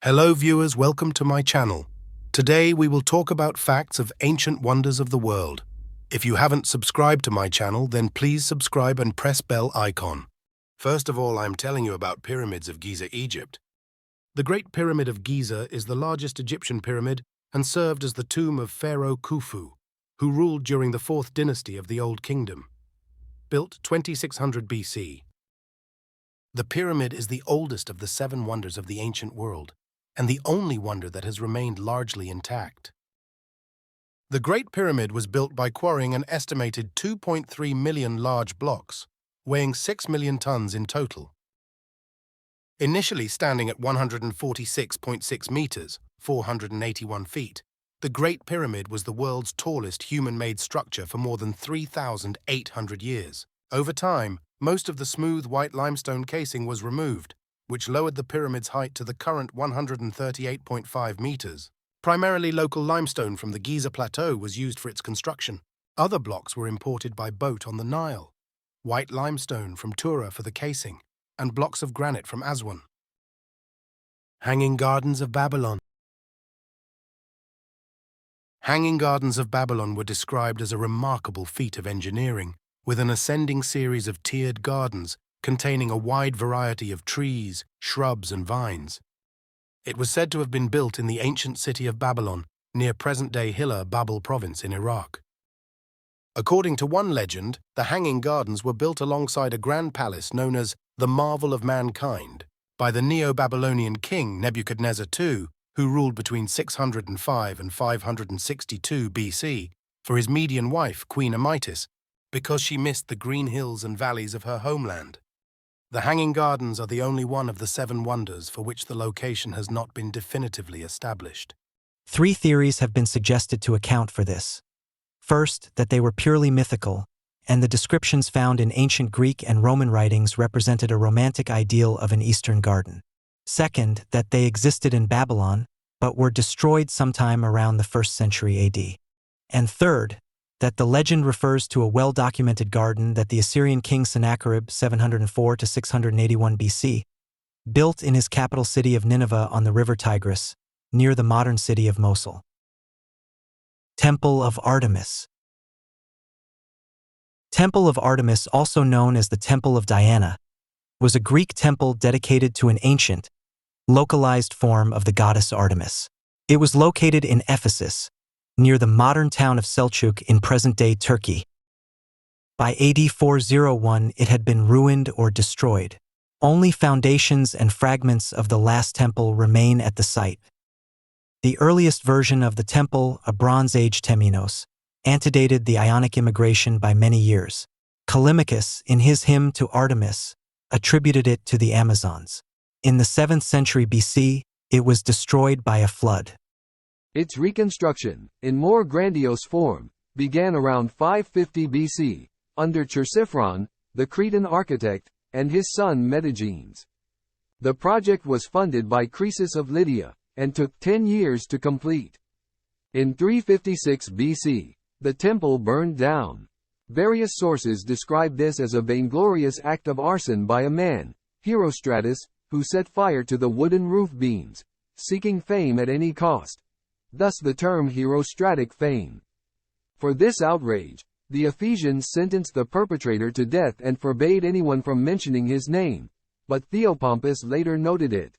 Hello viewers, welcome to my channel. Today we will talk about facts of ancient wonders of the world. If you haven't subscribed to my channel, then please subscribe and press bell icon. First of all, I'm telling you about pyramids of Giza, Egypt. The Great Pyramid of Giza is the largest Egyptian pyramid and served as the tomb of Pharaoh Khufu, who ruled during the 4th dynasty of the Old Kingdom. Built 2600 BC. The pyramid is the oldest of the 7 wonders of the ancient world, and the only wonder that has remained largely intact. The Great Pyramid was built by quarrying an estimated 2.3 million large blocks, weighing 6 million tons in total. Initially standing at 146.6 meters, 481 feet, the Great Pyramid was the world's tallest human-made structure for more than 3,800 years. Over time, most of the smooth white limestone casing was removed, which lowered the pyramid's height to the current 138.5 meters. Primarily local limestone from the Giza Plateau was used for its construction. Other blocks were imported by boat on the Nile, white limestone from Tura for the casing, and blocks of granite from Aswan. Hanging Gardens of Babylon. Hanging Gardens of Babylon were described as a remarkable feat of engineering, with an ascending series of tiered gardens containing a wide variety of trees, shrubs, and vines. It was said to have been built in the ancient city of Babylon, near present-day Hilla, Babel province in Iraq. According to one legend, the Hanging Gardens were built alongside a grand palace known as the Marvel of Mankind by the Neo-Babylonian king Nebuchadnezzar II, who ruled between 605 and 562 BC, for his Median wife, Queen Amytis, because she missed the green hills and valleys of her homeland. The Hanging Gardens are the only one of the 7 wonders for which the location has not been definitively established. 3 theories have been suggested to account for this. First, that they were purely mythical, and the descriptions found in ancient Greek and Roman writings represented a romantic ideal of an Eastern garden. Second, that they existed in Babylon, but were destroyed sometime around the 1st century AD. And third, that the legend refers to a well-documented garden that the Assyrian king Sennacherib 704 to 681 BC built in his capital city of Nineveh on the river Tigris, near the modern city of Mosul. Temple of Artemis. Temple of Artemis, also known as the Temple of Diana, was a Greek temple dedicated to an ancient, localized form of the goddess Artemis. It was located in Ephesus, near the modern town of Selçuk in present-day Turkey. By AD 401, it had been ruined or destroyed. Only foundations and fragments of the last temple remain at the site. The earliest version of the temple, a Bronze Age temenos, antedated the Ionic immigration by many years. Callimachus, in his hymn to Artemis, attributed it to the Amazons. In the 7th century BC, it was destroyed by a flood. Its reconstruction, in more grandiose form, began around 550 BC, under Chersiphron, the Cretan architect, and his son Metagenes. The project was funded by Croesus of Lydia, and took 10 years to complete. In 356 BC, the temple burned down. Various sources describe this as a vainglorious act of arson by a man, Herostratus, who set fire to the wooden roof beams, seeking fame at any cost. Thus the term herostratic fame. For this outrage, the Ephesians sentenced the perpetrator to death and forbade anyone from mentioning his name, but Theopompus later noted it.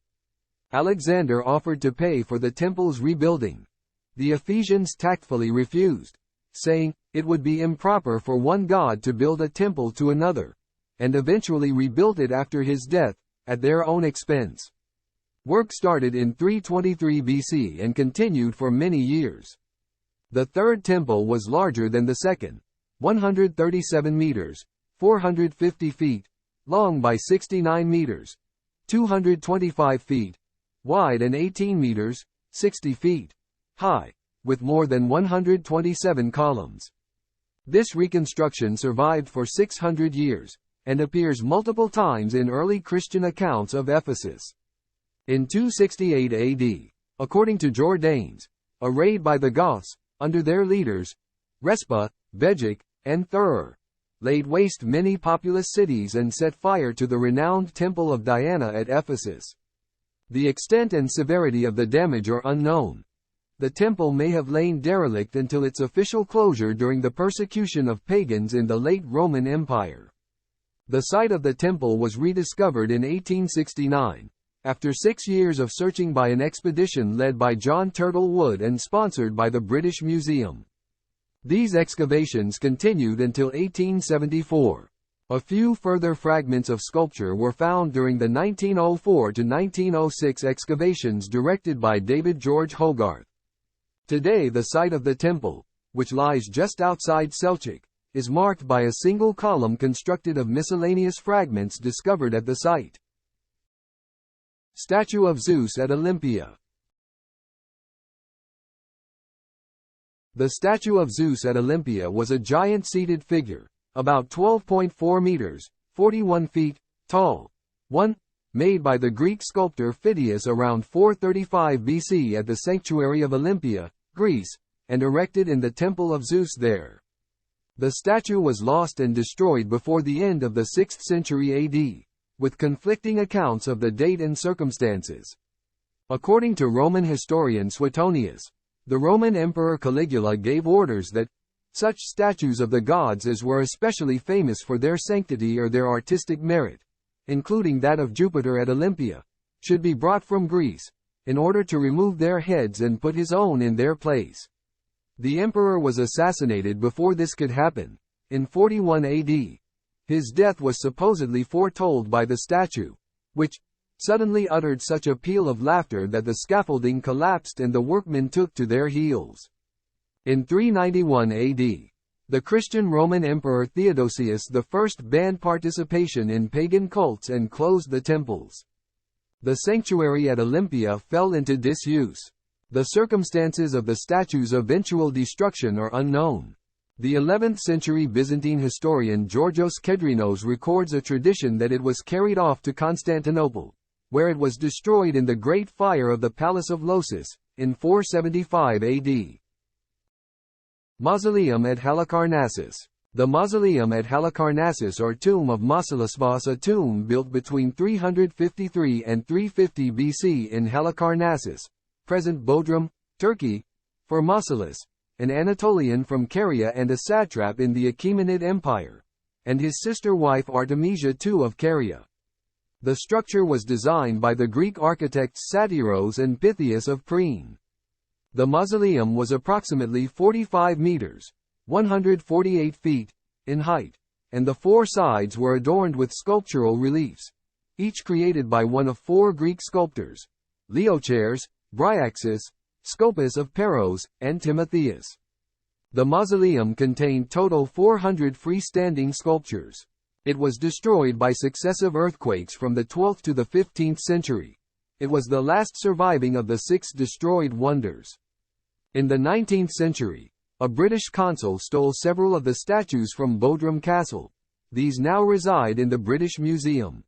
Alexander offered to pay for the temple's rebuilding. The Ephesians tactfully refused, saying, it would be improper for one god to build a temple to another, and eventually rebuilt it after his death, at their own expense. Work started in 323 BC and continued for many years. The third temple was larger than the second, 137 meters, 450 feet, long by 69 meters, 225 feet, wide and 18 meters, 60 feet, high, with more than 127 columns. This reconstruction survived for 600 years, and appears multiple times in early Christian accounts of Ephesus. In 268 AD, according to Jordanes, a raid by the Goths, under their leaders, Respa, Bejic, and Thur, laid waste many populous cities and set fire to the renowned Temple of Diana at Ephesus. The extent and severity of the damage are unknown. The temple may have lain derelict until its official closure during the persecution of pagans in the late Roman Empire. The site of the temple was rediscovered in 1869, after 6 years of searching by an expedition led by John Turtlewood and sponsored by the British Museum. These excavations continued until 1874. A few further fragments of sculpture were found during the 1904 to 1906 excavations directed by David George Hogarth. Today the site of the temple, which lies just outside Selçuk, is marked by a single column constructed of miscellaneous fragments discovered at the site. Statue of Zeus at Olympia. The statue of Zeus at Olympia was a giant seated figure, about 12.4 meters, 41 feet, tall. 1. Made by the Greek sculptor Phidias around 435 BC at the sanctuary of Olympia, Greece, and erected in the Temple of Zeus there. The statue was lost and destroyed before the end of the 6th century AD, with conflicting accounts of the date and circumstances. According to Roman historian Suetonius, the Roman Emperor Caligula gave orders that such statues of the gods as were especially famous for their sanctity or their artistic merit, including that of Jupiter at Olympia, should be brought from Greece, in order to remove their heads and put his own in their place. The emperor was assassinated before this could happen, in 41 AD. His death was supposedly foretold by the statue, which suddenly uttered such a peal of laughter that the scaffolding collapsed and the workmen took to their heels. In 391 AD, the Christian Roman Emperor Theodosius I banned participation in pagan cults and closed the temples. The sanctuary at Olympia fell into disuse. The circumstances of the statue's eventual destruction are unknown. The 11th century Byzantine historian Georgios Kedrinos records a tradition that it was carried off to Constantinople, where it was destroyed in the Great Fire of the Palace of Lossus, in 475 AD. Mausoleum at Halicarnassus. The mausoleum at Halicarnassus or tomb of Mausolus, a tomb built between 353 and 350 BC in Halicarnassus, present Bodrum, Turkey, for Mausolus, an Anatolian from Caria and a satrap in the Achaemenid Empire, and his sister wife Artemisia II of Caria. The structure was designed by the Greek architects Satyros and Pythias of Priene. The mausoleum was approximately 45 meters, 148 feet, in height, and the four sides were adorned with sculptural reliefs, each created by one of four Greek sculptors, Leochares, Bryaxis, Scopas of Paros, and Timotheus. The mausoleum contained total 400 freestanding sculptures. It was destroyed by successive earthquakes from the 12th to the 15th century. It was the last surviving of the 6 destroyed wonders. In the 19th century, a British consul stole several of the statues from Bodrum Castle. These now reside in the British Museum.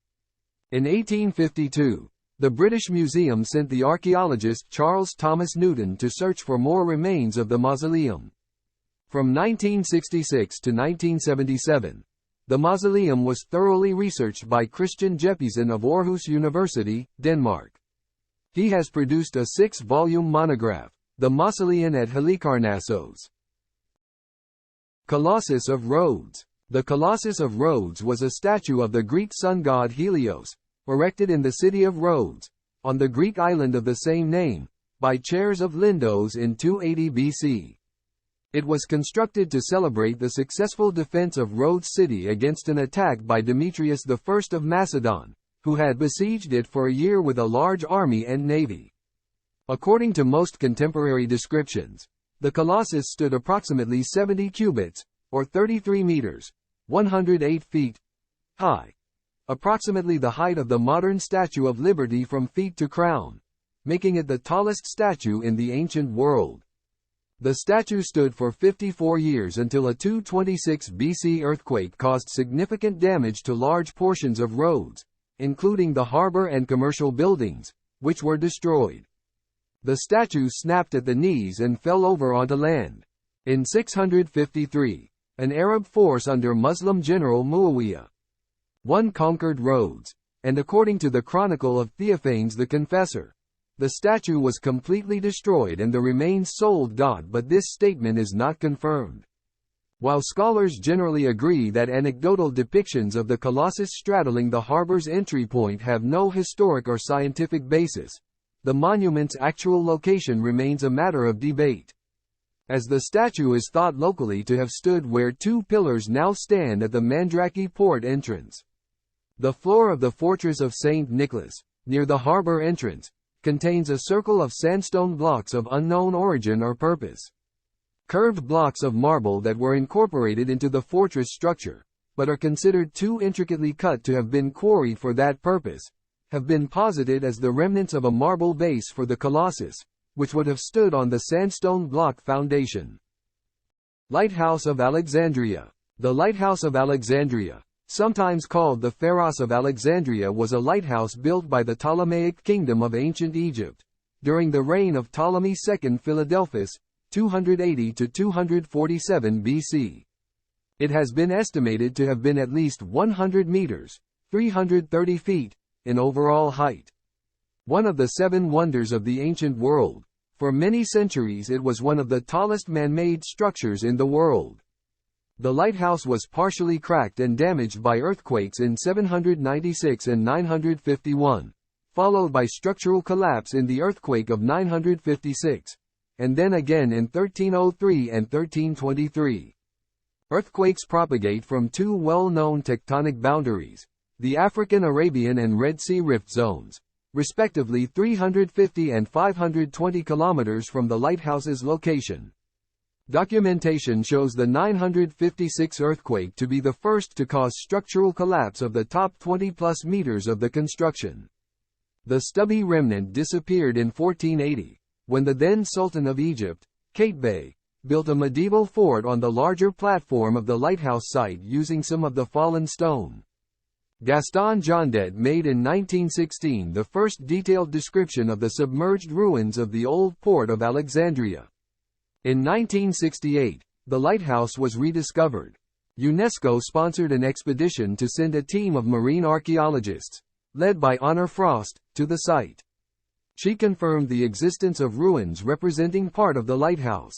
In 1852, the British Museum sent the archaeologist Charles Thomas Newton to search for more remains of the mausoleum. From 1966 to 1977, the mausoleum was thoroughly researched by Christian Jeppesen of Aarhus University, Denmark. He has produced a 6-volume monograph, The Mausoleum at Halicarnassos. Colossus of Rhodes. The Colossus of Rhodes was a statue of the Greek sun god Helios, erected in the city of Rhodes, on the Greek island of the same name, by Chares of Lindos in 280 BC. It was constructed to celebrate the successful defense of Rhodes city against an attack by Demetrius I of Macedon, who had besieged it for a year with a large army and navy. According to most contemporary descriptions, the Colossus stood approximately 70 cubits, or 33 meters, 108 feet, high, approximately the height of the modern Statue of Liberty from feet to crown, making it the tallest statue in the ancient world. The statue stood for 54 years until a 226 BC earthquake caused significant damage to large portions of Rhodes, including the harbor and commercial buildings, which were destroyed. The statue snapped at the knees and fell over onto land. In 653, an Arab force under Muslim general Muawiyah I conquered Rhodes, and according to the Chronicle of Theophanes the Confessor, the statue was completely destroyed and the remains sold. But this statement is not confirmed. While scholars generally agree that anecdotal depictions of the Colossus straddling the harbor's entry point have no historic or scientific basis, the monument's actual location remains a matter of debate. As the statue is thought locally to have stood where two pillars now stand at the Mandrake port entrance. The floor of the fortress of St. Nicholas, near the harbor entrance, contains a circle of sandstone blocks of unknown origin or purpose. Curved blocks of marble that were incorporated into the fortress structure, but are considered too intricately cut to have been quarried for that purpose, have been posited as the remnants of a marble base for the Colossus, which would have stood on the sandstone block foundation. Lighthouse of Alexandria. The Lighthouse of Alexandria, sometimes called the Pharos of Alexandria, was a lighthouse built by the Ptolemaic Kingdom of ancient Egypt, during the reign of Ptolemy II Philadelphus, 280 to 247 BC. It has been estimated to have been at least 100 meters, 330 feet, in overall height. One of the seven wonders of the ancient world, for many centuries it was one of the tallest man-made structures in the world. The lighthouse was partially cracked and damaged by earthquakes in 796 and 951, followed by structural collapse in the earthquake of 956. And then again in 1303 and 1323. Earthquakes propagate from two well-known tectonic boundaries, the African, Arabian and Red Sea Rift zones, respectively 350 and 520 kilometers from the lighthouse's location. Documentation shows the 956 earthquake to be the first to cause structural collapse of the top 20-plus meters of the construction. The stubby remnant disappeared in 1480. When the then Sultan of Egypt, Qaitbay, built a medieval fort on the larger platform of the lighthouse site using some of the fallen stone. Gaston Jondet made in 1916 the first detailed description of the submerged ruins of the old port of Alexandria. In 1968, the lighthouse was rediscovered. UNESCO sponsored an expedition to send a team of marine archaeologists, led by Honor Frost, to the site. She confirmed the existence of ruins representing part of the lighthouse.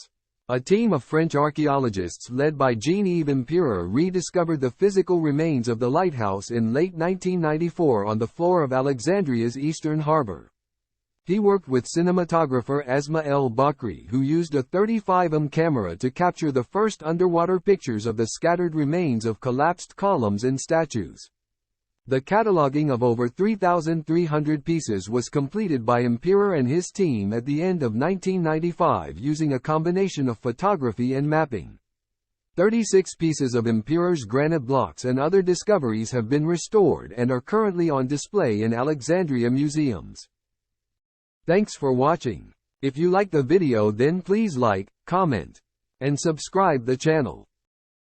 A team of French archaeologists led by Jean-Yves Empereur rediscovered the physical remains of the lighthouse in late 1994 on the floor of Alexandria's eastern harbor. He worked with cinematographer Asma El Bakri, who used a 35mm camera to capture the first underwater pictures of the scattered remains of collapsed columns and statues. The cataloging of over 3,300 pieces was completed by Empereur and his team at the end of 1995 using a combination of photography and mapping. 36 pieces of Empereur's granite blocks and other discoveries have been restored and are currently on display in Alexandria museums. Thanks for watching. If you like the video, then please like, comment, and subscribe the channel.